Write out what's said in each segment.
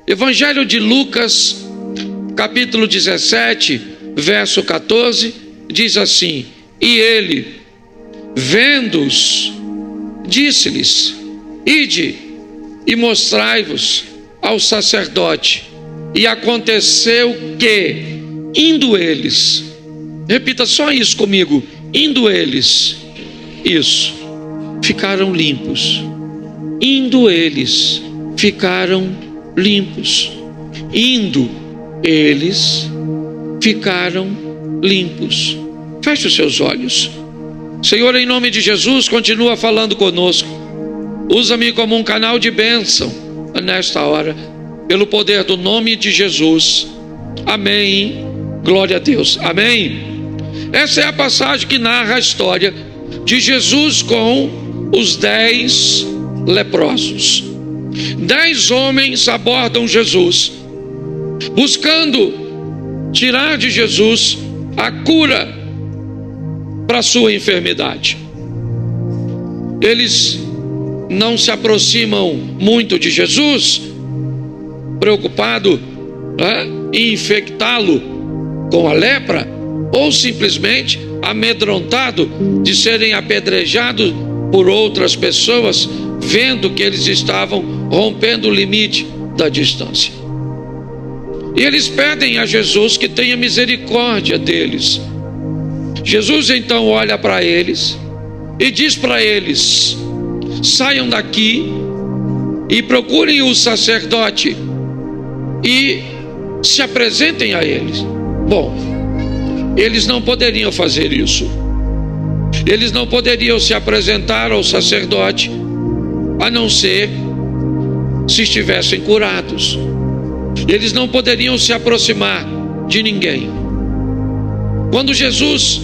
Evangelho de Lucas, capítulo 17, verso 14, diz assim: e ele, vendo-os, disse-lhes: ide e mostrai-vos ao sacerdote. E aconteceu que, indo eles, repita só isso comigo, indo eles, isso, ficaram limpos. Indo eles, ficaram limpos. Indo eles, ficaram limpos. Feche os seus olhos. Senhor, em nome de Jesus, continua falando conosco. Usa-me como um canal de bênção nesta hora, pelo poder do nome de Jesus. Amém. Glória a Deus. Amém. Essa é a passagem que narra a história de Jesus com os 10 leprosos. 10 homens abordam Jesus, buscando tirar de Jesus a cura para a sua enfermidade. Eles não se aproximam muito de Jesus, preocupado em infectá-lo com a lepra, ou simplesmente amedrontado de serem apedrejados por outras pessoas, vendo que eles estavam rompendo o limite da distância. E eles pedem a Jesus que tenha misericórdia deles. Jesus então olha para eles e diz para eles: saiam daqui e procurem o sacerdote e se apresentem a eles. Bom, eles não poderiam fazer isso. Eles não poderiam se apresentar ao sacerdote a não ser se estivessem curados. Eles não poderiam se aproximar de ninguém. Quando Jesus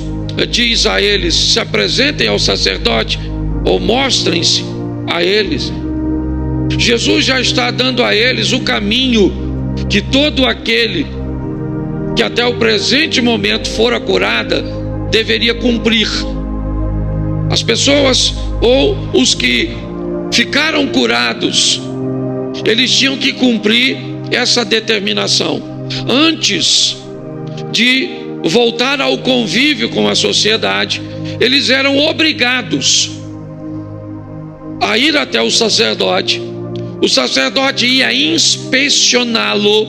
diz a eles: se apresentem ao sacerdote ou mostrem-se a eles, Jesus já está dando a eles o caminho que todo aquele que até o presente momento fora curada deveria cumprir. As pessoas ou os que ficaram curados, eles tinham que cumprir essa determinação antes de voltar ao convívio com a sociedade. Eles eram obrigados a ir até o sacerdote. O sacerdote ia inspecioná-lo,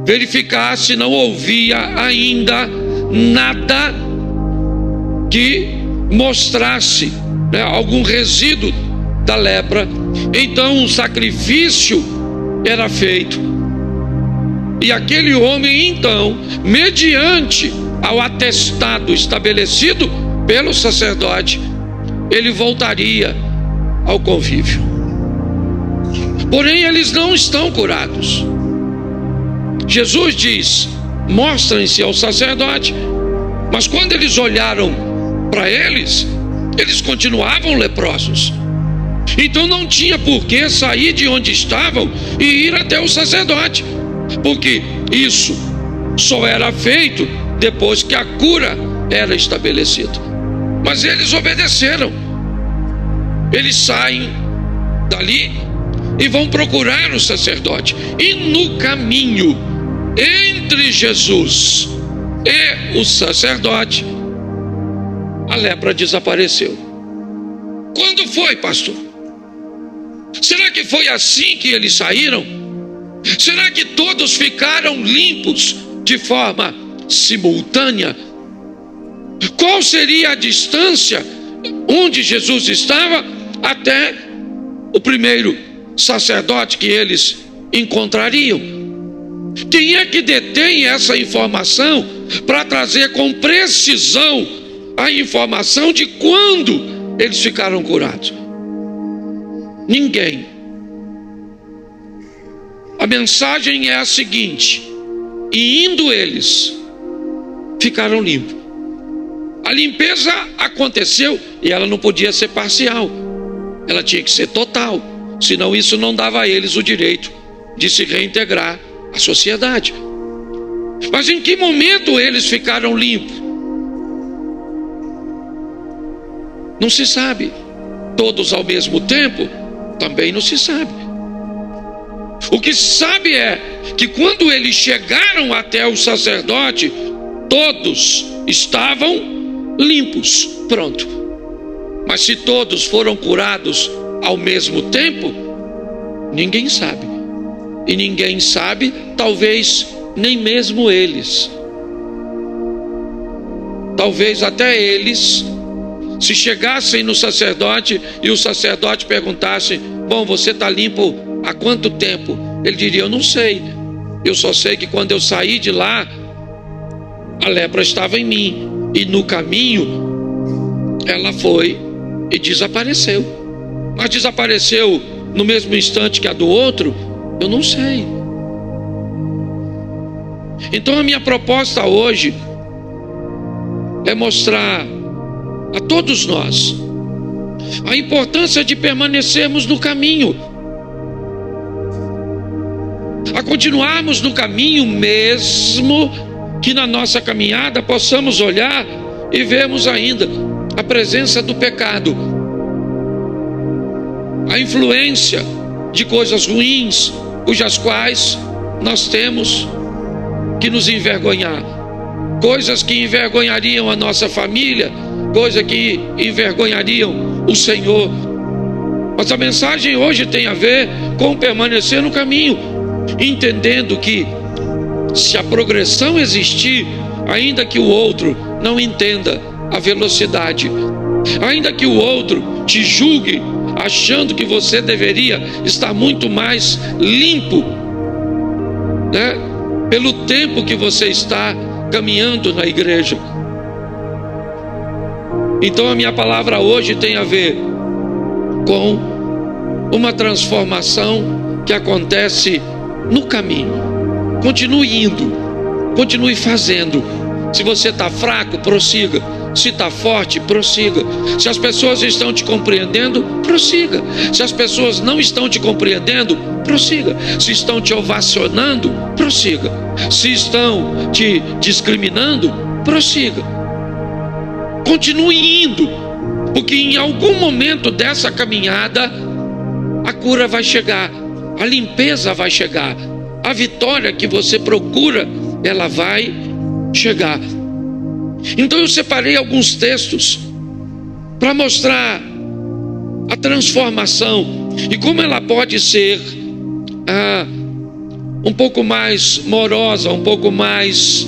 verificar se não havia ainda nada que mostrasse algum resíduo da lepra. Então um sacrifício era feito, e aquele homem então, mediante ao atestado estabelecido pelo sacerdote, ele voltaria ao convívio. Porém, eles não estão curados. Jesus diz: mostrem-se ao sacerdote. Mas quando eles olharam para eles, eles continuavam leprosos. Então não tinha por que sair de onde estavam e ir até o sacerdote, porque isso só era feito depois que a cura era estabelecida. Mas eles obedeceram. Eles saem dali e vão procurar o sacerdote. E no caminho entre Jesus e o sacerdote, a lepra desapareceu. Quando foi, pastor? Será que foi assim que eles saíram? Será que todos ficaram limpos de forma simultânea? Qual seria a distância onde Jesus estava até o primeiro sacerdote que eles encontrariam? Quem é que detém essa informação para trazer com precisão a informação de quando eles ficaram curados? Ninguém. A mensagem é a seguinte: e indo eles, ficaram limpos. A limpeza aconteceu e ela não podia ser parcial, ela tinha que ser total, senão isso não dava a eles o direito de se reintegrar à sociedade. Mas em que momento eles ficaram limpos? Não se sabe. Todos ao mesmo tempo? Também não se sabe. O que se sabe é que quando eles chegaram até o sacerdote, todos estavam limpos. Pronto. Mas se todos foram curados ao mesmo tempo, ninguém sabe. E ninguém sabe, talvez nem mesmo eles. Talvez até eles, se chegassem no sacerdote e o sacerdote perguntasse: bom, você está limpo há quanto tempo? Ele diria: eu não sei. Eu só sei que quando eu saí de lá, a lepra estava em mim. E no caminho, ela foi e desapareceu. Mas desapareceu no mesmo instante que a do outro? Eu não sei. Então a minha proposta hoje é mostrar a todos nós a importância de permanecermos no caminho, a continuarmos no caminho, mesmo que na nossa caminhada possamos olhar e vermos ainda a presença do pecado, a influência de coisas ruins, cujas quais nós temos que nos envergonhar, coisas que envergonhariam a nossa família, coisas que envergonhariam o Senhor. Mas a mensagem hoje tem a ver com permanecer no caminho, entendendo que se a progressão existir, ainda que o outro não entenda a velocidade, ainda que o outro te julgue achando que você deveria estar muito mais limpo, né, pelo tempo que você está caminhando na igreja. Então a minha palavra hoje tem a ver com uma transformação que acontece no caminho. Continue indo, continue fazendo. Se você está fraco, prossiga. Se está forte, prossiga. Se as pessoas estão te compreendendo, prossiga. Se as pessoas não estão te compreendendo, prossiga. Se estão te ovacionando, prossiga. Se estão te discriminando, prossiga. Continue indo, porque em algum momento dessa caminhada a cura vai chegar, a limpeza vai chegar, a vitória que você procura, ela vai chegar. Então eu separei alguns textos para mostrar a transformação e como ela pode ser um pouco mais morosa, um pouco mais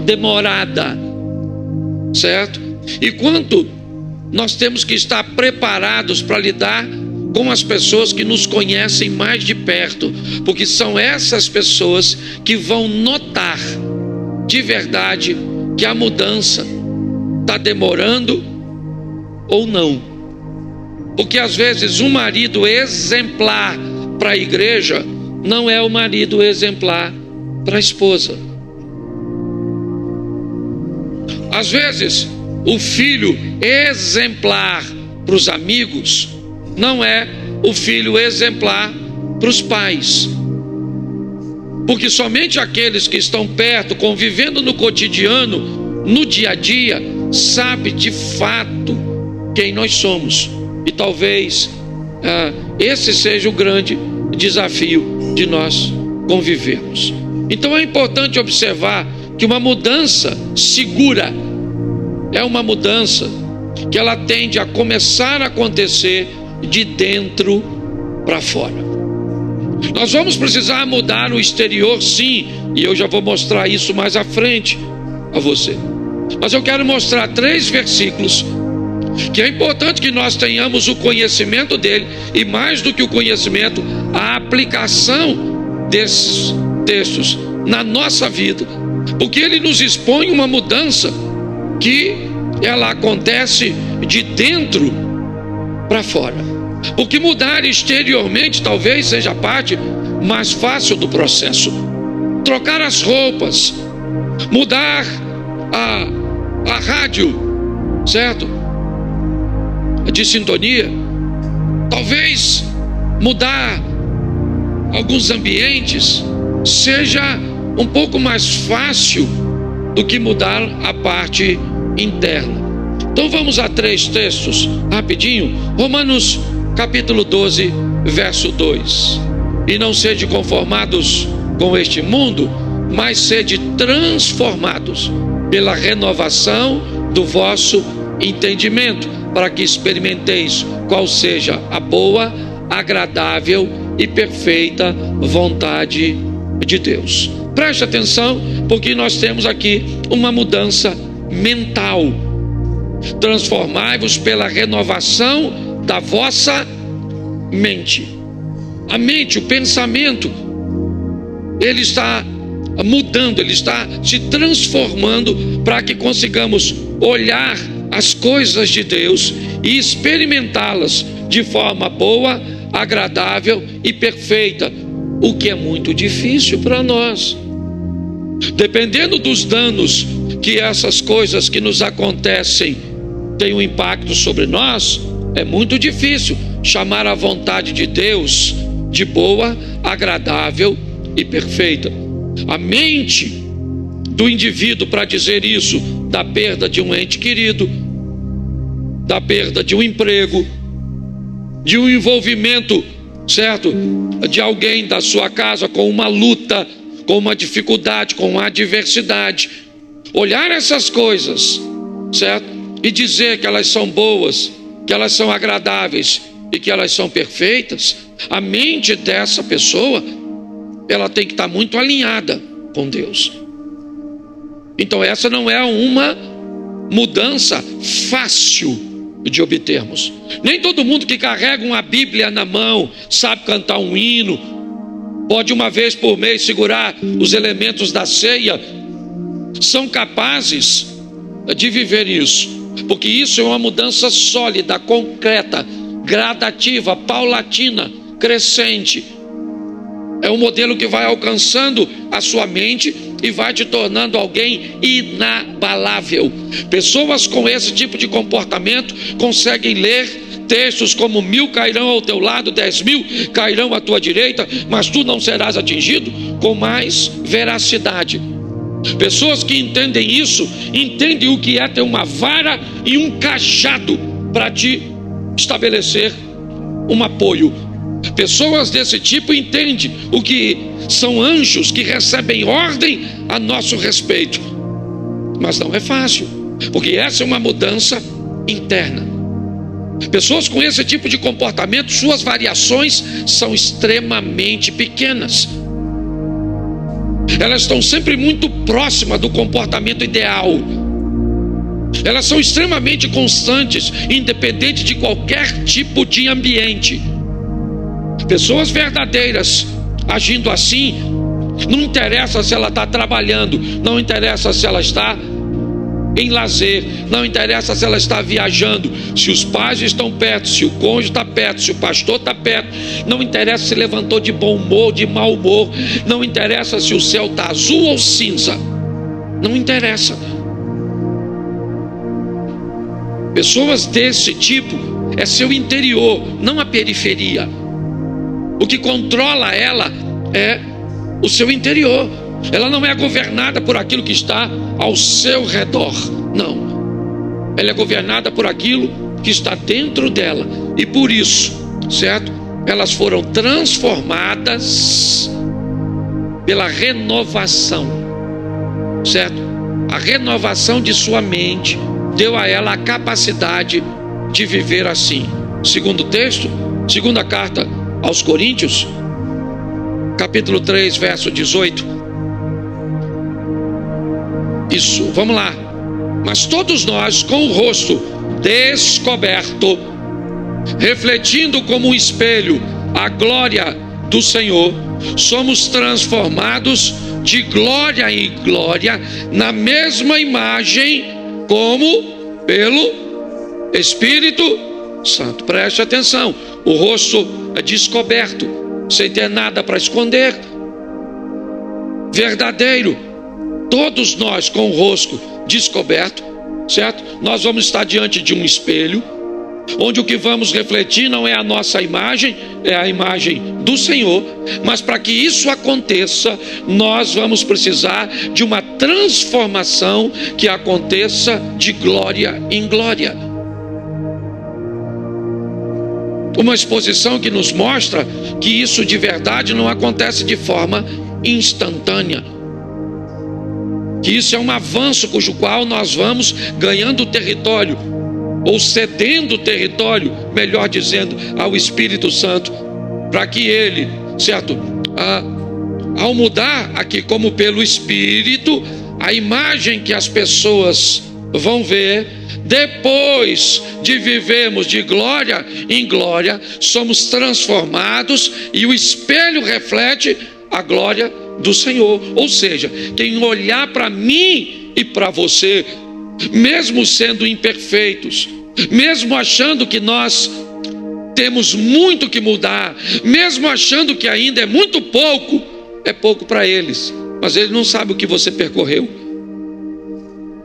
demorada, certo? E quanto nós temos que estar preparados para lidar com as pessoas que nos conhecem mais de perto, porque são essas pessoas que vão notar de verdade que a mudança está demorando ou não. Porque às vezes um marido exemplar para a igreja não é o marido exemplar para a esposa. Às vezes o filho exemplar para os amigos não é o filho exemplar para os pais. Porque somente aqueles que estão perto, convivendo no cotidiano, no dia a dia, sabem de fato quem nós somos. E talvez esse seja o grande desafio de nós convivermos. Então é importante observar que uma mudança segura é uma mudança que ela tende a começar a acontecer de dentro para fora. Nós vamos precisar mudar o exterior, sim, e eu já vou mostrar isso mais à frente a você. Mas eu quero mostrar 3 versículos que é importante que nós tenhamos o conhecimento dele, e mais do que o conhecimento, a aplicação desses textos na nossa vida, porque ele nos expõe uma mudança que ela acontece de dentro para fora. Porque mudar exteriormente talvez seja a parte mais fácil do processo. Trocar as roupas, mudar a rádio, certo? De sintonia. Talvez mudar alguns ambientes seja um pouco mais fácil do que mudar a parte interna. Então vamos a 3 textos rapidinho. Romanos capítulo 12, verso 2. E não sede conformados com este mundo, mas sede transformados pela renovação do vosso entendimento, para que experimenteis qual seja a boa, agradável e perfeita vontade de Deus. Preste atenção, porque nós temos aqui uma mudança mental. Transformai-vos pela renovação da vossa mente. A mente, o pensamento, ele está mudando, ele está se transformando para que consigamos olhar as coisas de Deus e experimentá-las de forma boa, agradável e perfeita, o que é muito difícil para nós. Dependendo dos danos que essas coisas que nos acontecem têm um impacto sobre nós, é muito difícil chamar a vontade de Deus de boa, agradável e perfeita. A mente do indivíduo, para dizer isso, da perda de um ente querido, da perda de um emprego, de um envolvimento, certo, de alguém da sua casa com uma luta, com uma dificuldade, com uma adversidade, olhar essas coisas, certo, e dizer que elas são boas, que elas são agradáveis e que elas são perfeitas, a mente dessa pessoa, ela tem que estar muito alinhada com Deus. Então essa não é uma mudança fácil de obtermos. Nem todo mundo que carrega uma Bíblia na mão sabe cantar um hino, pode uma vez por mês segurar os elementos da ceia, são capazes de viver isso, porque isso é uma mudança sólida, concreta, gradativa, paulatina, crescente. É um modelo que vai alcançando a sua mente e vai te tornando alguém inabalável. Pessoas com esse tipo de comportamento conseguem ler textos como 1000 cairão ao teu lado, 10.000 cairão à tua direita, mas tu não serás atingido, com mais veracidade. Pessoas que entendem isso, entendem o que é ter uma vara e um cajado para te estabelecer um apoio. Pessoas desse tipo entendem o que são anjos que recebem ordem a nosso respeito. Mas não é fácil, porque essa é uma mudança interna. Pessoas com esse tipo de comportamento, suas variações são extremamente pequenas. Elas estão sempre muito próximas do comportamento ideal. Elas são extremamente constantes, independente de qualquer tipo de ambiente. Pessoas verdadeiras agindo assim, não interessa se ela está trabalhando, não interessa se ela está em lazer, não interessa se ela está viajando, se os pais estão perto, se o cônjuge está perto, se o pastor está perto, não interessa se levantou de bom humor, de mau humor, não interessa se o céu está azul ou cinza, não interessa. Pessoas desse tipo é seu interior, não a periferia. O que controla ela é o seu interior. Ela não é governada por aquilo que está ao seu redor, não. Ela é governada por aquilo que está dentro dela. E por isso, certo? Elas foram transformadas pela renovação, certo? A renovação de sua mente deu a ela a capacidade de viver assim. Segundo o texto, segunda carta aos Coríntios, capítulo 3, verso 18. Isso, vamos lá. Mas todos nós, com o rosto descoberto, refletindo como um espelho a glória do Senhor, somos transformados de glória em glória na mesma imagem, como pelo Espírito Santo. Preste atenção, o rosto é descoberto, sem ter nada para esconder, verdadeiro. Todos nós com o rosto descoberto, certo? Nós vamos estar diante de um espelho, onde o que vamos refletir não é a nossa imagem, é a imagem do Senhor. Mas para que isso aconteça, nós vamos precisar de uma transformação que aconteça de glória em glória. Uma exposição que nos mostra que isso de verdade não acontece de forma instantânea. Que isso é um avanço cujo qual nós vamos ganhando território, ou cedendo território, melhor dizendo, ao Espírito Santo, para que ele, certo, ao mudar aqui como pelo Espírito, a imagem que as pessoas vão ver, depois de vivermos de glória em glória, somos transformados e o espelho reflete a glória do Senhor. Ou seja, quem olhar para mim e para você, mesmo sendo imperfeitos, mesmo achando que nós temos muito que mudar, mesmo achando que ainda é muito pouco, é pouco para eles, mas ele não sabe o que você percorreu,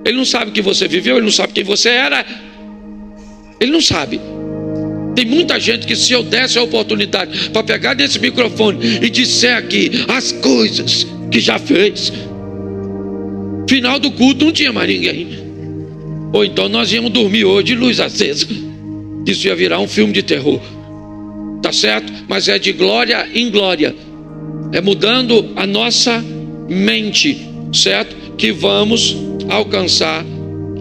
ele não sabe o que você viveu, ele não sabe quem você era, ele não sabe. Tem muita gente que, se eu desse a oportunidade para pegar nesse microfone e disser aqui as coisas que já fez, final do culto não tinha mais ninguém, ou então nós íamos dormir hoje de luz acesa. Isso ia virar um filme de terror, tá certo? Mas é de glória em glória, é mudando a nossa mente, certo? Que vamos alcançar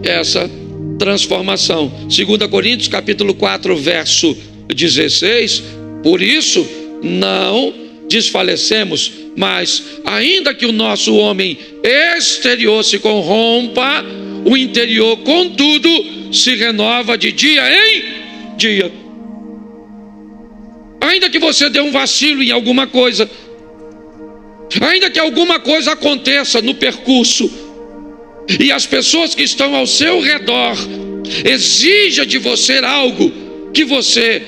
essa transformação. 2 Coríntios capítulo 4 verso 16: por isso não desfalecemos, mas ainda que o nosso homem exterior se corrompa, o interior contudo se renova de dia em dia. Ainda que você dê um vacilo em alguma coisa, ainda que alguma coisa aconteça no percurso e as pessoas que estão ao seu redor exijam de você algo que você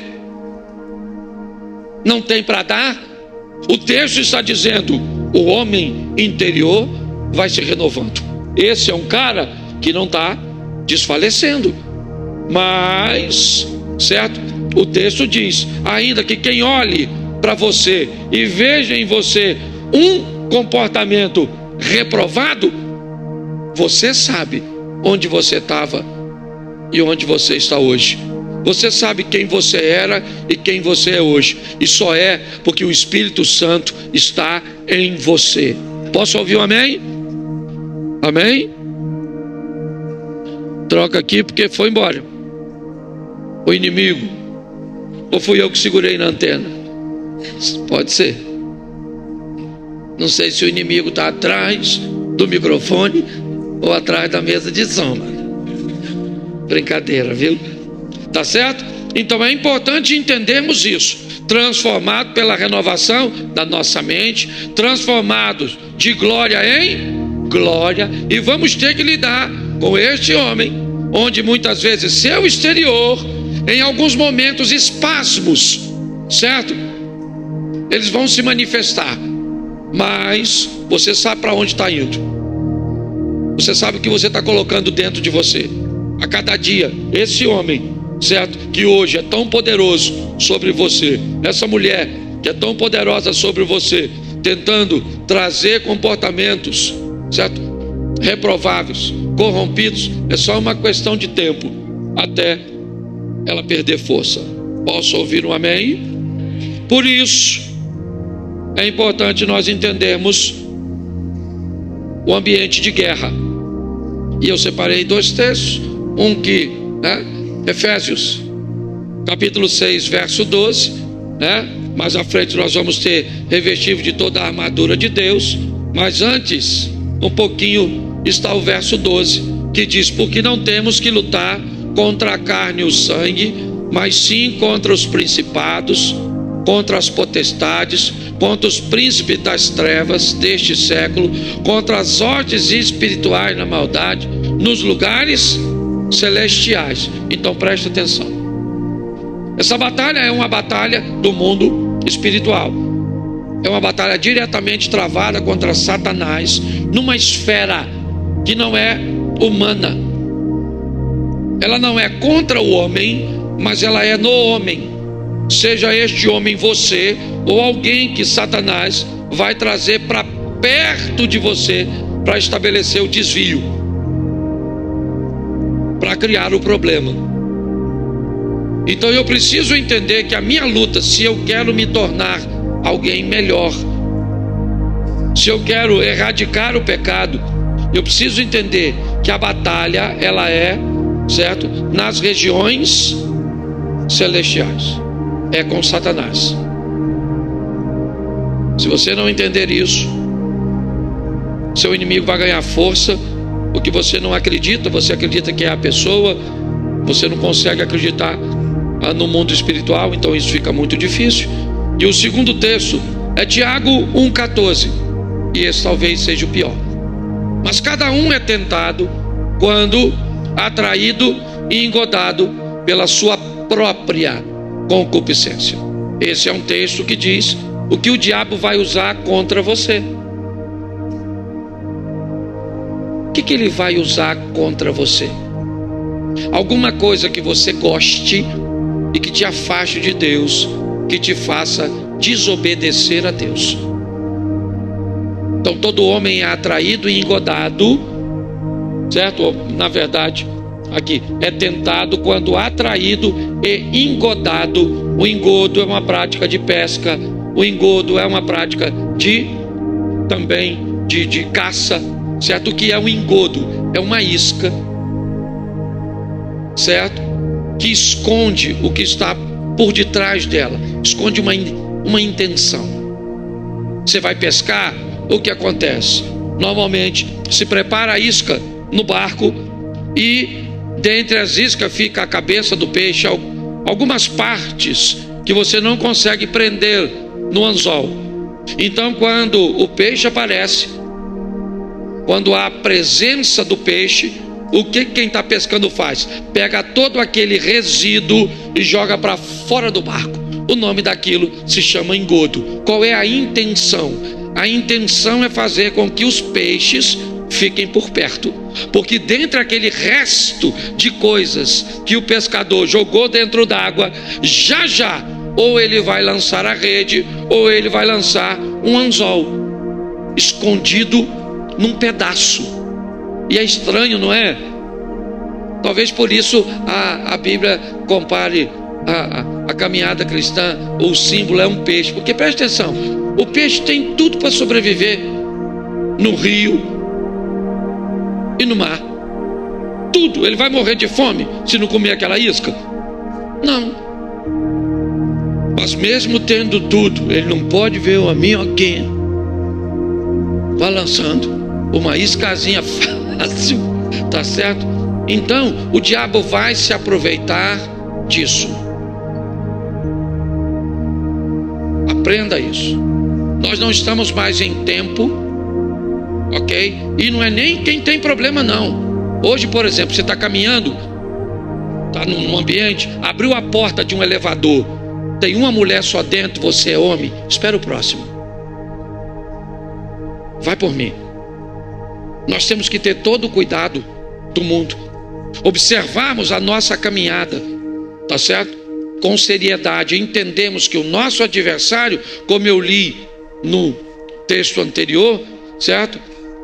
não tem para dar, o texto está dizendo: o homem interior vai se renovando. Esse é um cara que não está desfalecendo, mas, certo? O texto diz: ainda que quem olhe para você e veja em você um comportamento reprovado, você sabe onde você estava e onde você está hoje. Você sabe quem você era e quem você é hoje, e só é porque o Espírito Santo está em você. Posso ouvir um amém? Amém? Troca aqui porque foi embora o inimigo, ou fui eu que segurei na antena? Pode ser. Não sei se o inimigo está atrás do microfone ou atrás da mesa de som. Brincadeira, viu? Tá certo? Então é importante entendermos isso. Transformado pela renovação da nossa mente, transformados de glória em glória, e vamos ter que lidar com este homem, onde muitas vezes seu exterior, em alguns momentos, espasmos, certo? Eles vão se manifestar, mas você sabe para onde está indo. Você sabe o que você está colocando dentro de você. A cada dia, esse homem, certo, que hoje é tão poderoso sobre você, essa mulher que é tão poderosa sobre você, tentando trazer comportamentos, certo, reprováveis, corrompidos, é só uma questão de tempo até ela perder força. Posso ouvir um amém? Por isso é importante nós entendermos o ambiente de guerra. E eu separei dois textos, um que, Efésios capítulo 6 verso 12, mais à frente nós vamos ter revestido de toda a armadura de Deus, mas antes um pouquinho está o verso 12, que diz: porque não temos que lutar contra a carne e o sangue, mas sim contra os principados, contra as potestades, contra os príncipes das trevas deste século, contra as hostes espirituais na maldade nos lugares celestiais. Então preste atenção. Essa batalha é uma batalha do mundo espiritual. É uma batalha diretamente travada contra Satanás, numa esfera que não é humana. Ela não é contra o homem, mas ela é no homem. Seja este homem você, ou alguém que Satanás vai trazer para perto de você para estabelecer o desvio, para criar o problema. Então eu preciso entender que a minha luta, se eu quero me tornar alguém melhor, se eu quero erradicar o pecado, eu preciso entender que a batalha, ela é, certo, nas regiões celestiais, é com Satanás. Se você não entender isso, seu inimigo vai ganhar força, porque você não acredita, você acredita que é a pessoa, você não consegue acreditar no mundo espiritual, então isso fica muito difícil. E o segundo texto é Tiago 1,14, e esse talvez seja o pior. Mas cada um é tentado quando atraído e engodado pela sua própria concupiscência. Esse é um texto que diz o que o diabo vai usar contra você. O que ele vai usar contra você? Alguma coisa que você goste e que te afaste de Deus, que te faça desobedecer a Deus. Então todo homem é atraído e engodado, certo? Na verdade, aqui é tentado quando atraído e engodado. O engodo é uma prática de pesca, o engodo é uma prática de caça, certo? O que é um engodo? É uma isca, certo? Que esconde o que está por detrás dela, esconde uma intenção. Você vai pescar, o que acontece? Normalmente se prepara a isca no barco e dentre as iscas fica a cabeça do peixe, algumas partes que você não consegue prender no anzol. Então quando o peixe aparece, quando há a presença do peixe, o que quem está pescando faz? Pega todo aquele resíduo e joga para fora do barco. O nome daquilo se chama engodo. Qual é a intenção? A intenção é fazer com que os peixes fiquem por perto, porque dentro daquele resto de coisas que o pescador jogou dentro d'água, já ou ele vai lançar a rede ou ele vai lançar um anzol escondido num pedaço. E é estranho, não é? Talvez por isso a Bíblia compare a caminhada cristã, o símbolo é um peixe, porque preste atenção, o peixe tem tudo para sobreviver no rio e no mar, tudo. Ele vai morrer de fome se não comer aquela isca? Não. Mas mesmo tendo tudo, ele não pode ver uma minhoquinha balançando, uma iscazinha fácil, tá certo? Então o diabo vai se aproveitar disso. Aprenda isso. Nós não estamos mais em tempo, ok? E não é nem quem tem problema não. Hoje, por exemplo, você está caminhando, está num ambiente, abriu a porta de um elevador, tem uma mulher só dentro, você é homem, espera o próximo. Vai por mim. Nós temos que ter todo o cuidado do mundo, observarmos a nossa caminhada, tá certo? Com seriedade, entendemos que o nosso adversário, como eu li no texto anterior, certo?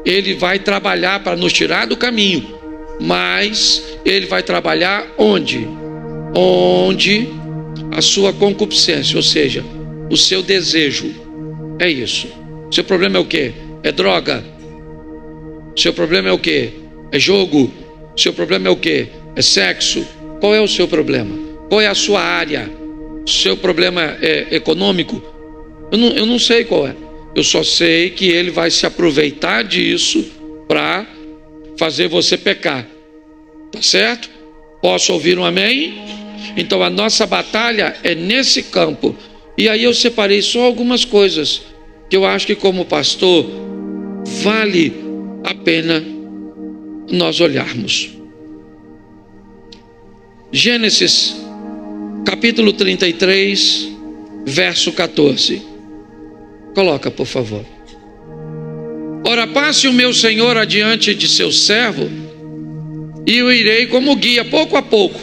Ele vai trabalhar para nos tirar do caminho, mas ele vai trabalhar onde? Onde a sua concupiscência, ou seja, o seu desejo, é isso. Seu problema é o quê? É droga. Seu problema é o quê? É jogo. Seu problema é o quê? É sexo. Qual é o seu problema? Qual é a sua área? Seu problema é econômico? Eu não sei qual é. Eu só sei que ele vai se aproveitar disso para fazer você pecar. Tá certo? Posso ouvir um amém? Então a nossa batalha é nesse campo. E aí eu separei só algumas coisas que eu acho que como pastor vale a pena nós olharmos. Gênesis capítulo 33, verso 14. Coloca, por favor. Ora, passe o meu senhor adiante de seu servo, e eu irei como guia, pouco a pouco,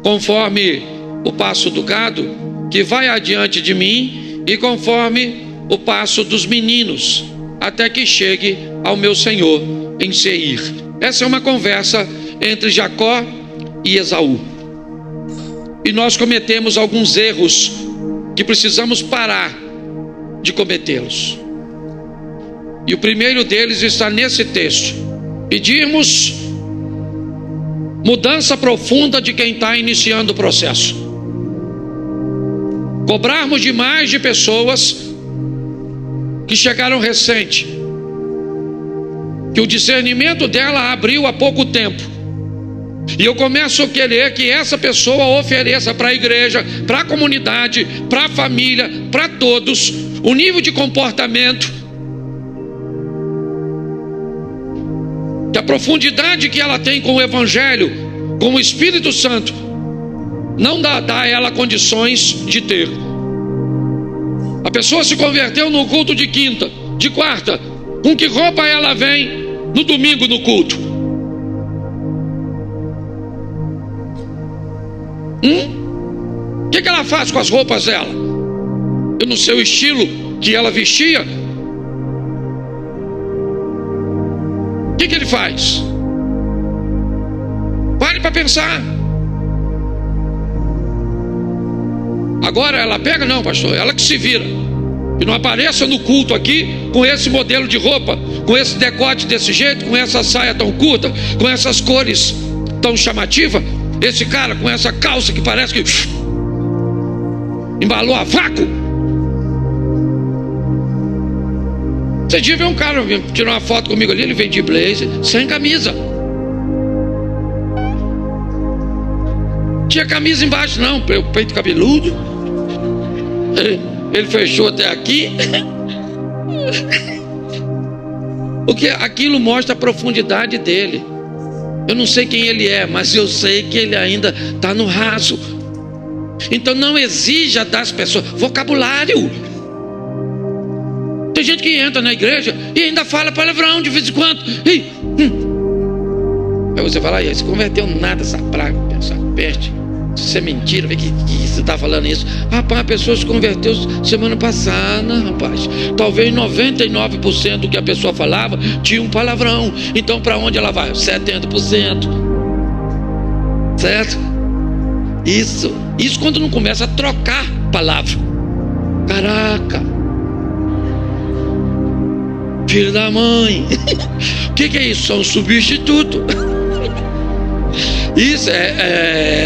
conforme o passo do gado, que vai adiante de mim, e conforme o passo dos meninos, até que chegue ao meu senhor em Seir. Essa é uma conversa entre Jacó e Esaú. e nós cometemos alguns erros que precisamos parar de cometê-los. E o primeiro deles está nesse texto: pedirmos mudança profunda de quem está iniciando o processo. Cobrarmos demais de pessoas que chegaram recente, que o discernimento dela abriu há pouco tempo, e eu começo a querer que essa pessoa ofereça para a igreja, para a comunidade, para a família, para todos, o nível de comportamento, que a profundidade que ela tem com o Evangelho, com o Espírito Santo, não dá a ela condições de ter. A pessoa se converteu no culto de quinta, de quarta, com que roupa ela vem no domingo no culto? O que ela faz com as roupas dela? Eu não sei o estilo que ela vestia. O que ele faz? Pare para pensar. Agora ela pega? Não, pastor, ela que se vira. Que não apareça no culto aqui com esse modelo de roupa, com esse decote desse jeito, com essa saia tão curta, com essas cores tão chamativas. Esse cara com essa calça que parece que embalou a vácuo. Você dia viu um cara tirar uma foto comigo ali, ele vem de blazer, sem camisa. Tinha camisa embaixo não, peito cabeludo. Ele fechou até aqui. Porque aquilo mostra a profundidade dele. Eu não sei quem ele é, mas eu sei que ele ainda está no raso. Então não exija das pessoas vocabulário. Tem gente que entra na igreja e ainda fala palavrão de vez em quando. Aí você fala, aí se converteu nada, essa praga, essa peste. Isso é mentira, que você está falando isso? Rapaz, a pessoa se converteu semana passada, rapaz. Talvez 99% do que a pessoa falava tinha um palavrão. Então para onde ela vai? 70%. Certo? Isso quando não começa a trocar palavra. Caraca, filho da mãe. O que é isso? São substituto. Isso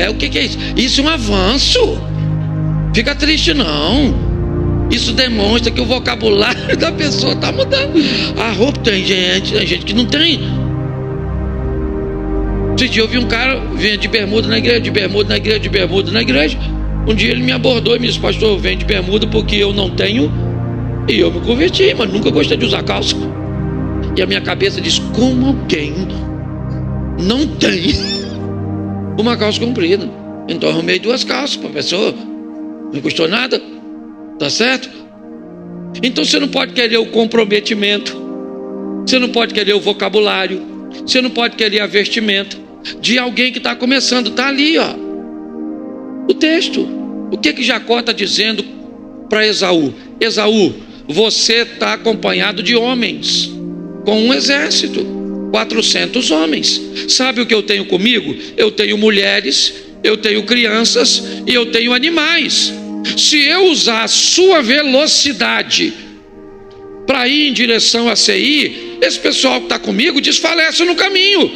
o que é isso? Isso é um avanço. Fica triste não. Isso demonstra que o vocabulário da pessoa está mudando. A roupa tem gente que não tem. Esse dia eu vi um cara vinha de bermuda na igreja, de bermuda na igreja, de bermuda na igreja. Um dia ele me abordou e me disse, pastor, eu venho de bermuda porque eu não tenho. E eu me converti, mas nunca gostei de usar calça. E a minha cabeça diz, como alguém não tem uma calça comprida? Então eu arrumei 2 calças para a pessoa. Não custou nada. Tá certo? Então você não pode querer o comprometimento, você não pode querer o vocabulário, você não pode querer a vestimenta de alguém que está começando. Está ali, ó, o texto. O que Jacó está dizendo para Esaú? Esaú, você está acompanhado de homens, com um exército, 400 homens. Sabe o que eu tenho comigo? Eu tenho mulheres, eu tenho crianças e eu tenho animais. Se eu usar a sua velocidade para ir em direção a CI, esse pessoal que está comigo desfalece no caminho.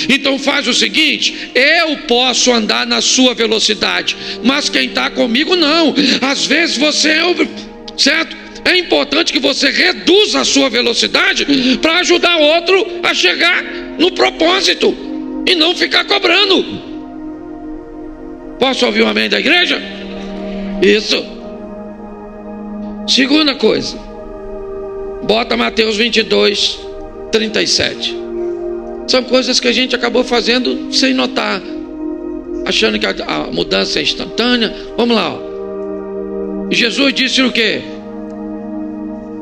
Então faz o seguinte, eu posso andar na sua velocidade, mas quem está comigo não. Às vezes você certo? É importante que você reduza a sua velocidade para ajudar outro a chegar no propósito e não ficar cobrando. Posso ouvir um amém da igreja? Isso. Segunda coisa, bota Mateus 22, 37. São coisas que a gente acabou fazendo sem notar, achando que a mudança é instantânea. Vamos lá, ó. Jesus disse o quê?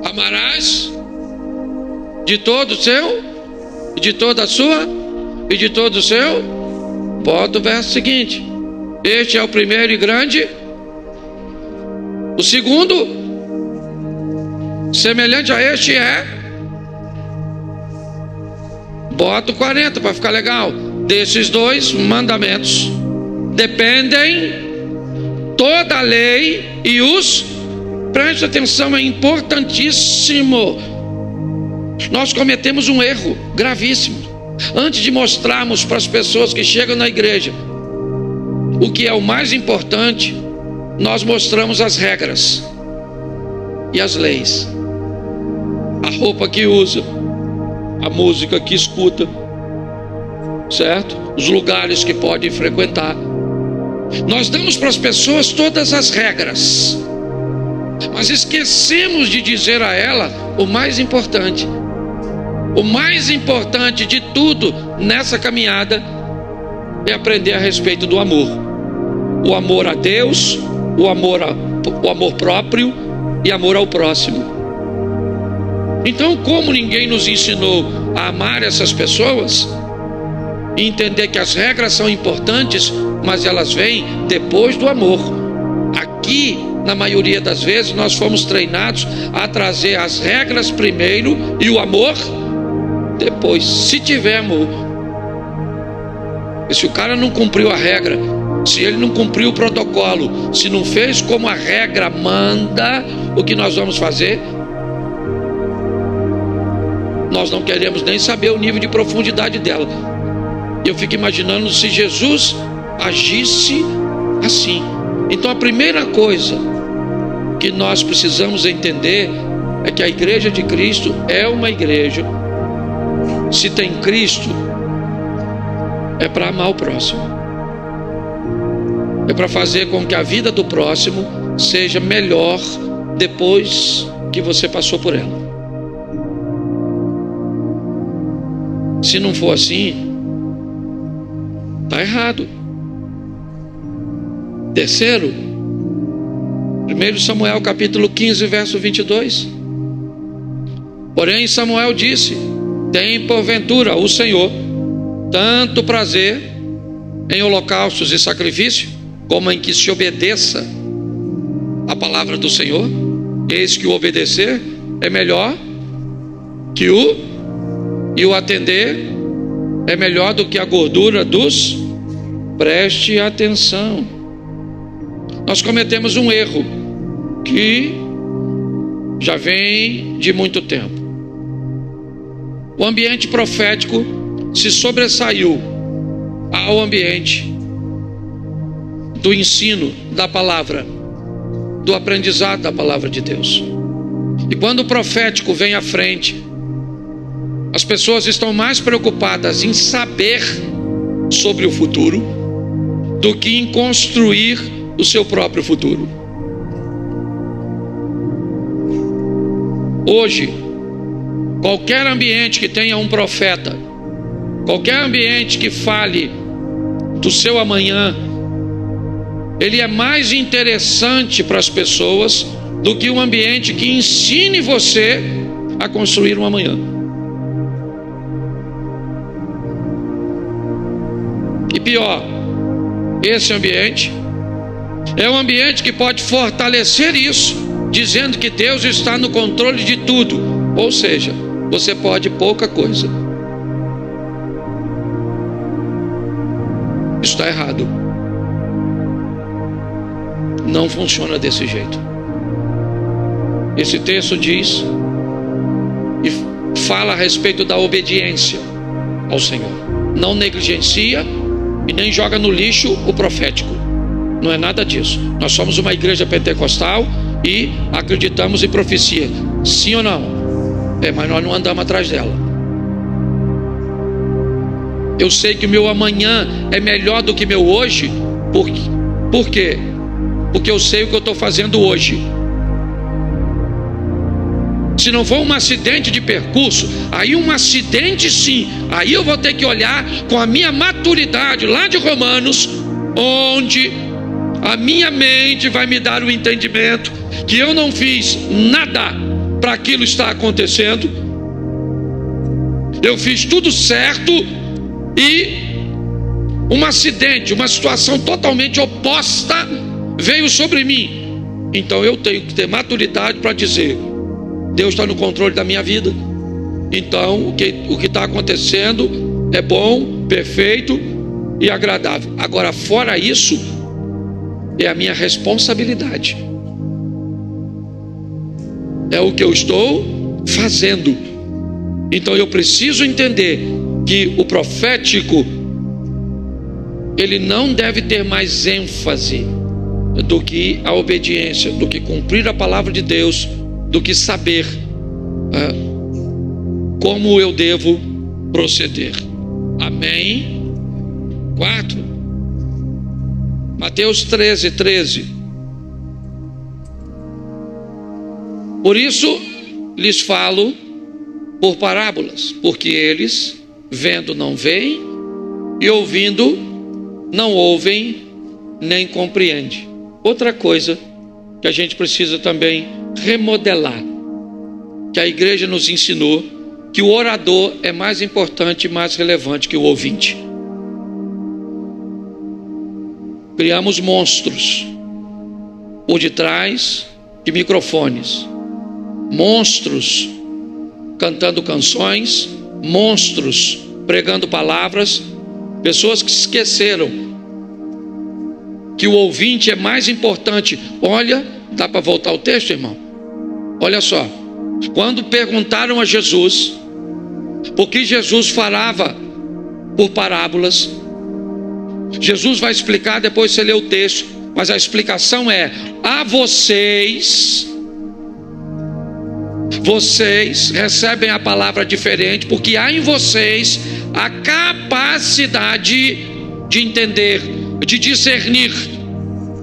Amarás de todo o seu, e de toda a sua, e de todo o seu. Bota o verso seguinte. Este é o primeiro e grande. O segundo, semelhante a este é. Bota o 40 para ficar legal. Desses 2 mandamentos. dependem toda a lei e os... Preste atenção, é importantíssimo. Nós cometemos um erro gravíssimo. Antes de mostrarmos para as pessoas que chegam na igreja o que é o mais importante, nós mostramos as regras e as leis, a roupa que usa, a música que escuta, certo? Os lugares que pode frequentar. Nós damos para as pessoas todas as regras, mas esquecemos de dizer a ela o mais importante. O mais importante de tudo nessa caminhada é aprender a respeito do amor. O amor a Deus, o amor próprio e amor ao próximo. Então, como ninguém nos ensinou a amar essas pessoas e entender que as regras são importantes, mas elas vêm depois do amor. Aqui, na maioria das vezes, nós fomos treinados a trazer as regras primeiro e o amor depois, se tiver amor. E se o cara não cumpriu a regra, se ele não cumpriu o protocolo, se não fez como a regra manda, o que nós vamos fazer? Nós não queremos nem saber o nível de profundidade dela. Eu fico imaginando se Jesus agisse assim. Então a primeira coisa que nós precisamos entender é que a igreja de Cristo é uma igreja, se tem Cristo, é para amar o próximo, é para fazer com que a vida do próximo seja melhor depois que você passou por ela. Se não for assim, está errado. Terceiro, 1 Samuel capítulo 15, verso 22. Porém Samuel disse: tem porventura o Senhor tanto prazer em holocaustos e sacrifício, como em que se obedeça a palavra do Senhor? Eis que o obedecer é melhor que e o atender é melhor do que a gordura dos... Preste atenção. Nós cometemos um erro que já vem de muito tempo. O ambiente profético se sobressaiu ao ambiente do ensino da palavra, do aprendizado da palavra de Deus. E quando o profético vem à frente, as pessoas estão mais preocupadas em saber sobre o futuro do que em construir o seu próprio futuro. Hoje, qualquer ambiente que tenha um profeta, qualquer ambiente que fale do seu amanhã, ele é mais interessante para as pessoas do que um ambiente que ensine você a construir um amanhã. E pior, esse ambiente é um ambiente que pode fortalecer isso, dizendo que Deus está no controle de tudo. Ou seja, você pode pouca coisa. Isso está errado. Não funciona desse jeito. Esse texto diz e fala a respeito da obediência ao Senhor. Não negligencia e nem joga no lixo o profético. Não é nada disso. Nós somos uma igreja pentecostal e acreditamos em profecia. Sim ou não? Mas nós não andamos atrás dela. Eu sei que o meu amanhã é melhor do que meu hoje. Por quê? Porque eu sei o que eu estou fazendo hoje. Se não for um acidente de percurso, aí um acidente sim, aí eu vou ter que olhar com a minha maturidade lá de Romanos, onde a minha mente vai me dar o entendimento que eu não fiz nada para aquilo estar acontecendo. Eu fiz tudo certo e um acidente, uma situação totalmente oposta veio sobre mim. Então eu tenho que ter maturidade para dizer: Deus está no controle da minha vida. Então o que está acontecendo é bom, perfeito, e agradável. Agora, fora isso, é a minha responsabilidade. É o que eu estou fazendo. Então eu preciso entender que o profético, ele não deve ter mais ênfase do que a obediência, do que cumprir a palavra de Deus, do que saber como eu devo proceder. Amém? 4. Mateus 13:13. Por isso lhes falo por parábolas, porque eles, vendo, não veem, e ouvindo, não ouvem, nem compreendem. Outra coisa que a gente precisa também remodelar, que a igreja nos ensinou, que o orador é mais importante e mais relevante que o ouvinte. Criamos monstros por detrás de microfones, monstros cantando canções, monstros pregando palavras, pessoas que se esqueceram que o ouvinte é mais importante. Olha, dá para voltar o texto, irmão? Olha só, quando perguntaram a Jesus por que Jesus falava por parábolas, Jesus vai explicar, depois você lê o texto, mas a explicação é: a vocês recebem a palavra diferente, porque há em vocês a capacidade de entender, de discernir,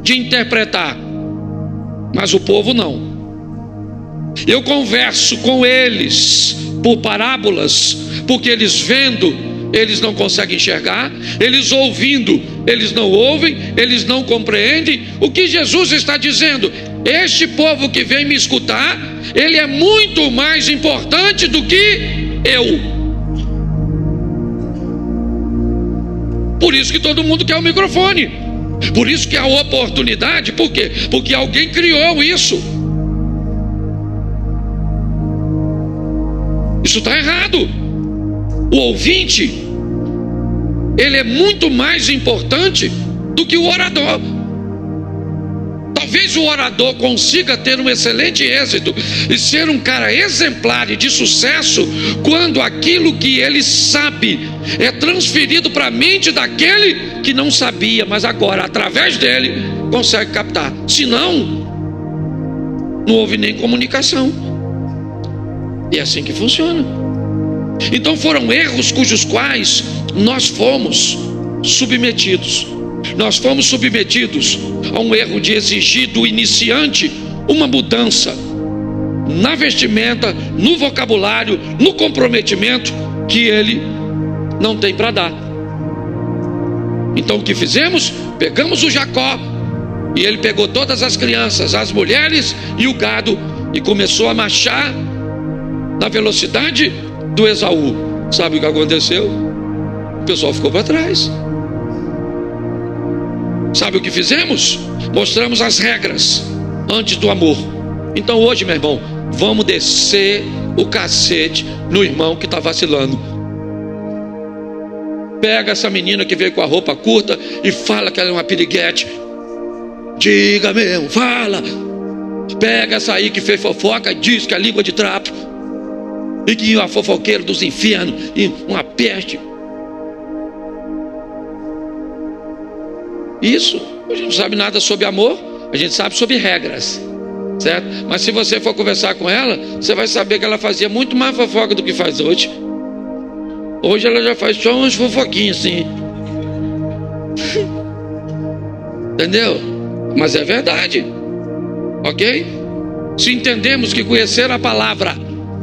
de interpretar, mas o povo não. Eu converso com eles por parábolas, porque eles vendo, eles não conseguem enxergar, eles ouvindo, eles não ouvem, eles não compreendem. O que Jesus está dizendo? Este povo que vem me escutar, ele é muito mais importante do que eu. Por isso que todo mundo quer o microfone, por isso que há oportunidade. Por quê? Porque alguém criou isso. Isso está errado. O ouvinte, ele é muito mais importante do que o orador. Talvez o orador consiga ter um excelente êxito e ser um cara exemplar e de sucesso quando aquilo que ele sabe é transferido para a mente daquele que não sabia, mas agora através dele consegue captar. Senão, não houve nem comunicação. E é assim que funciona. Então foram erros cujos quais nós fomos submetidos. Nós fomos submetidos a um erro de exigir do iniciante uma mudança na vestimenta, no vocabulário, no comprometimento que ele não tem para dar. Então o que fizemos? Pegamos o Jacó, e ele pegou todas as crianças, as mulheres e o gado, e começou a marchar na velocidade do Esaú. Sabe o que aconteceu? O pessoal ficou para trás. Sabe o que fizemos? Mostramos as regras antes do amor. Então hoje, meu irmão, vamos descer o cacete no irmão que está vacilando. Pega essa menina que veio com a roupa curta e fala que ela é uma piriguete. Diga mesmo, fala. Pega essa aí que fez fofoca e diz que é língua de trapo, e que é uma fofoqueira dos infernos e uma peste. Isso, a gente não sabe nada sobre amor, a gente sabe sobre regras, certo? Mas se você for conversar com ela, você vai saber que ela fazia muito mais fofoca do que faz hoje. Hoje ela já faz só umas fofoquinhas assim. Entendeu? Mas é verdade, ok? Se entendemos que conhecer a palavra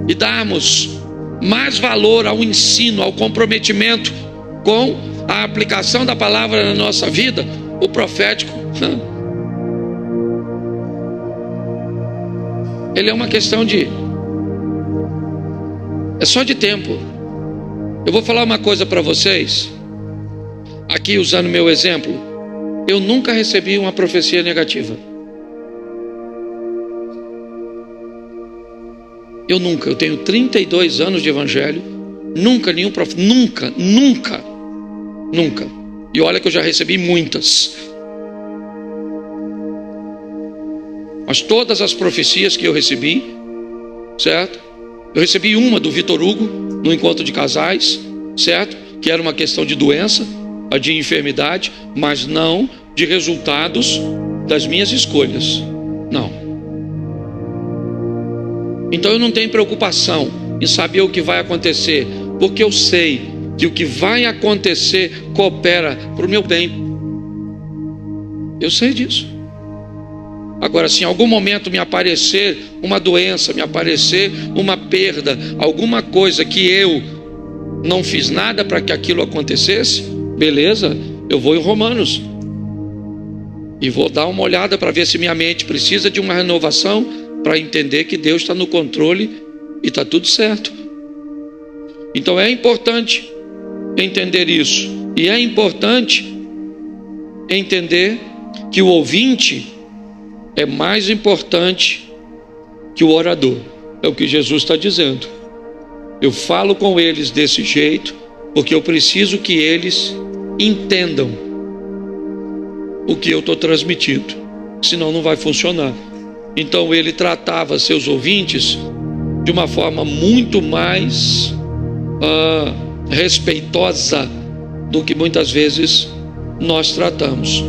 e darmos mais valor ao ensino, ao comprometimento com a aplicação da palavra na nossa vida, o profético, ele é uma questão de... é só de tempo. Eu vou falar uma coisa para vocês, aqui usando meu exemplo. Eu nunca recebi uma profecia negativa. Eu tenho 32 anos de evangelho, nunca nenhum profeta, nunca. E olha que eu já recebi muitas. Mas todas as profecias que eu recebi, certo? Eu recebi uma do Vitor Hugo, no encontro de casais, certo? Que era uma questão de doença, de enfermidade, mas não de resultados das minhas escolhas. Não. Então eu não tenho preocupação em saber o que vai acontecer, porque eu sei que o que vai acontecer coopera para o meu bem. Eu sei disso. Agora, se em algum momento me aparecer uma doença, me aparecer uma perda, alguma coisa que eu não fiz nada para que aquilo acontecesse, beleza, eu vou em Romanos e vou dar uma olhada para ver se minha mente precisa de uma renovação, para entender que Deus está no controle e está tudo certo. Então é importante entender isso, e é importante entender que o ouvinte é mais importante que o orador. É o que Jesus está dizendo. Eu falo com eles desse jeito porque eu preciso que eles entendam o que eu estou transmitindo, senão não vai funcionar. Então ele tratava seus ouvintes de uma forma muito mais respeitosa do que muitas vezes nós tratamos.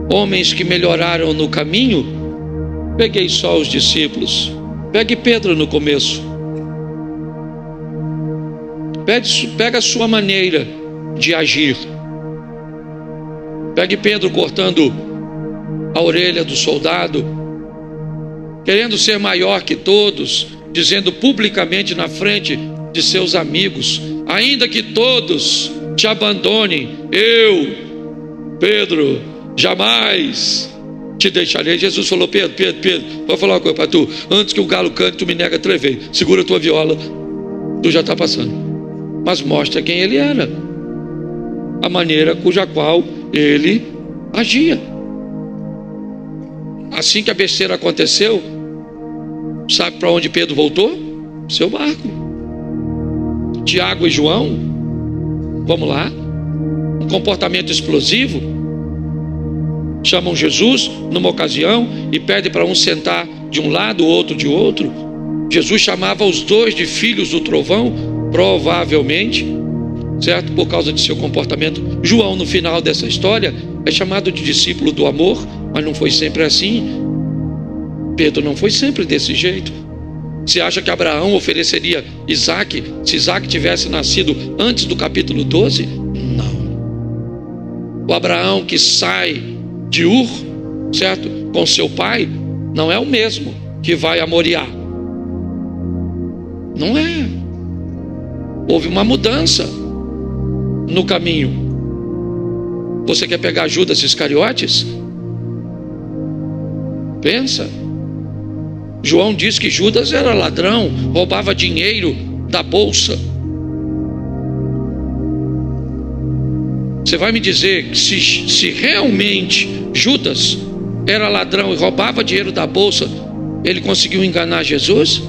Homens que melhoraram no caminho, peguei só os discípulos. Pegue Pedro no começo. Pega a sua maneira de agir. Pegue Pedro cortando a orelha do soldado, querendo ser maior que todos, dizendo publicamente na frente de seus amigos: ainda que todos te abandonem, eu, Pedro, jamais te deixarei. Jesus falou: Pedro, vou falar uma coisa para tu. Antes que o galo cante, tu me nega 3 vezes. Segura a tua viola, tu já está passando. Mas mostra quem ele era, a maneira cuja qual ele agia. Assim que a besteira aconteceu, sabe para onde Pedro voltou? Seu barco. Tiago e João, vamos lá, um comportamento explosivo, chamam Jesus numa ocasião e pedem para um sentar de um lado, o outro de outro. Jesus chamava os 2 de filhos do trovão, provavelmente, certo? Por causa de seu comportamento. João, no final dessa história, é chamado de discípulo do amor, mas não foi sempre assim. Pedro não foi sempre desse jeito. Você acha que Abraão ofereceria Isaac se Isaac tivesse nascido antes do capítulo 12? Não. O Abraão que sai de Ur, certo, com seu pai, não é o mesmo que vai a Moriá. Não é. Houve uma mudança no caminho. Você quer pegar Judas Iscariotes? Pensa. João diz que Judas era ladrão, roubava dinheiro da bolsa. Você vai me dizer que se realmente Judas era ladrão e roubava dinheiro da bolsa, ele conseguiu enganar Jesus?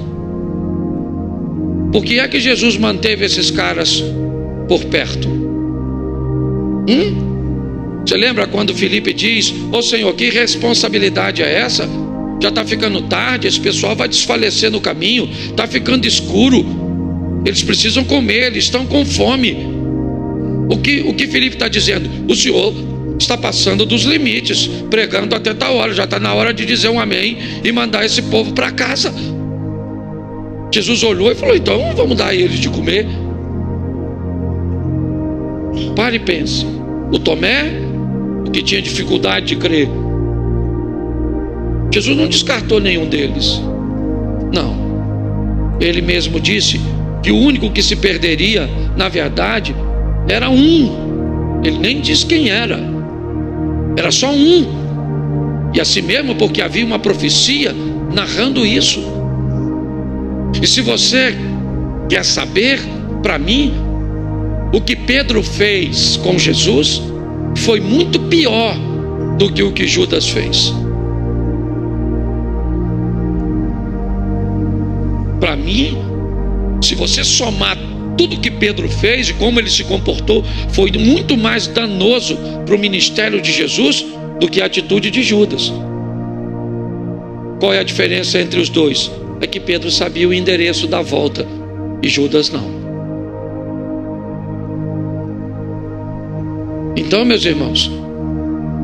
Por que é que Jesus manteve esses caras por perto? Você lembra quando Filipe diz: ô Senhor, que responsabilidade é essa? Já está ficando tarde, esse pessoal vai desfalecer no caminho, está ficando escuro, eles precisam comer, eles estão com fome. O que Filipe está dizendo? O Senhor está passando dos limites, pregando até tal hora, já está na hora de dizer um amém e mandar esse povo para casa. Jesus olhou e falou: então vamos dar a eles de comer. Pare e pense. O Tomé, o que tinha dificuldade de crer, Jesus não descartou nenhum deles. Não. Ele mesmo disse que o único que se perderia, na verdade, era um. Ele nem disse quem era. Era só um. E assim mesmo, porque havia uma profecia narrando isso. E se você quer saber, para mim, o que Pedro fez com Jesus foi muito pior do que o que Judas fez. Para mim, se você somar tudo que Pedro fez e como ele se comportou foi muito mais danoso para o ministério de Jesus do que a atitude de Judas. Qual é a diferença entre os dois? É que Pedro sabia o endereço da volta e Judas não. Então, meus irmãos,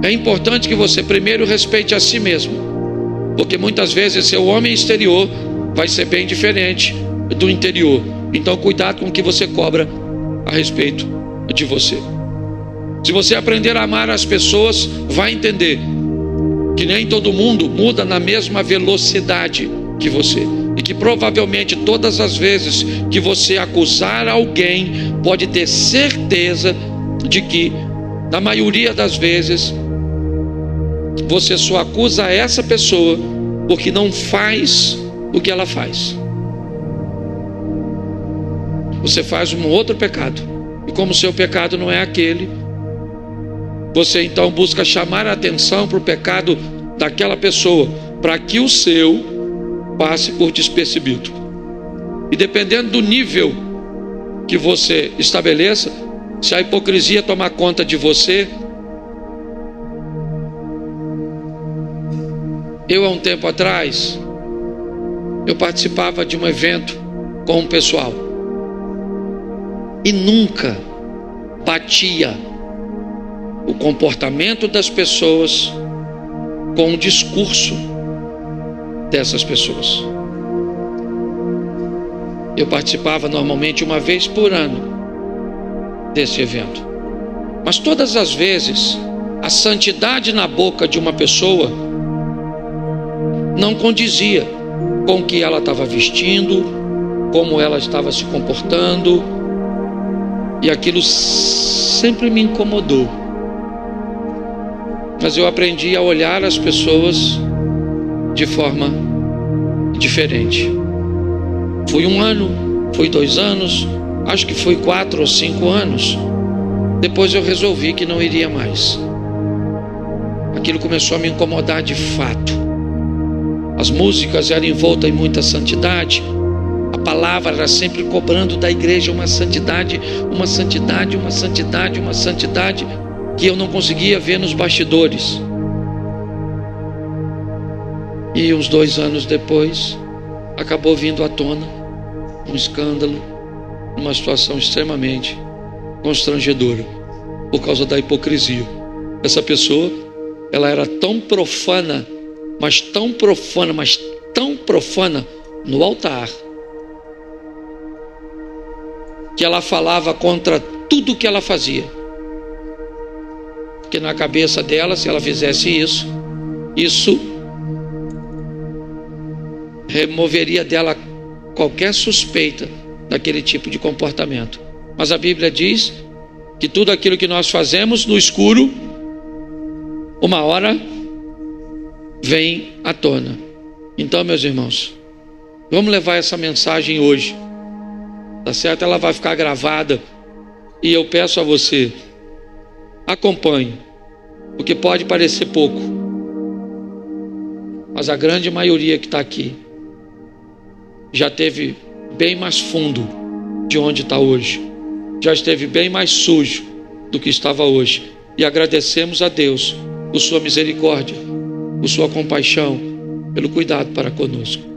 é importante que você primeiro respeite a si mesmo, porque muitas vezes seu homem exterior vai ser bem diferente do interior. Então cuidado com o que você cobra a respeito de você. Se você aprender a amar as pessoas, vai entender que nem todo mundo muda na mesma velocidade que você, e que provavelmente todas as vezes que você acusar alguém, pode ter certeza de que na maioria das vezes você só acusa essa pessoa porque não faz o que ela faz. Você faz um outro pecado, e como o seu pecado não é aquele, você então busca chamar a atenção para o pecado daquela pessoa, para que o seu passe por despercebido. E dependendo do nível que você estabeleça, se a hipocrisia tomar conta de você. Eu, há um tempo atrás, eu participava de um evento com um pessoal e nunca batia o comportamento das pessoas com o discurso dessas pessoas. Eu participava normalmente uma vez por ano desse evento, mas todas as vezes a santidade na boca de uma pessoa não condizia com o que ela estava vestindo, como ela estava se comportando, e aquilo sempre me incomodou. Mas eu aprendi a olhar as pessoas de forma diferente. Foi 1 ano, foi 2 anos, acho que foi 4 ou 5 anos. Depois eu resolvi que não iria mais. Aquilo começou a me incomodar de fato. As músicas eram envoltas em muita santidade. A palavra era sempre cobrando da igreja uma santidade, uma santidade, uma santidade, uma santidade, que eu não conseguia ver nos bastidores. E uns 2 anos depois, acabou vindo à tona um escândalo, uma situação extremamente constrangedora, por causa da hipocrisia. Essa pessoa, ela era tão profana, mas tão profana, mas tão profana no altar, que ela falava contra tudo que ela fazia. Porque na cabeça dela, se ela fizesse isso removeria dela qualquer suspeita daquele tipo de comportamento. Mas a Bíblia diz que tudo aquilo que nós fazemos no escuro, uma hora vem à tona. Então, meus irmãos, vamos levar essa mensagem hoje, tá certo? Ela vai ficar gravada, e eu peço a você, acompanhe, porque pode parecer pouco, mas a grande maioria que está aqui já teve bem mais fundo de onde está hoje, já esteve bem mais sujo do que estava hoje, e agradecemos a Deus por sua misericórdia, por sua compaixão, pelo cuidado para conosco.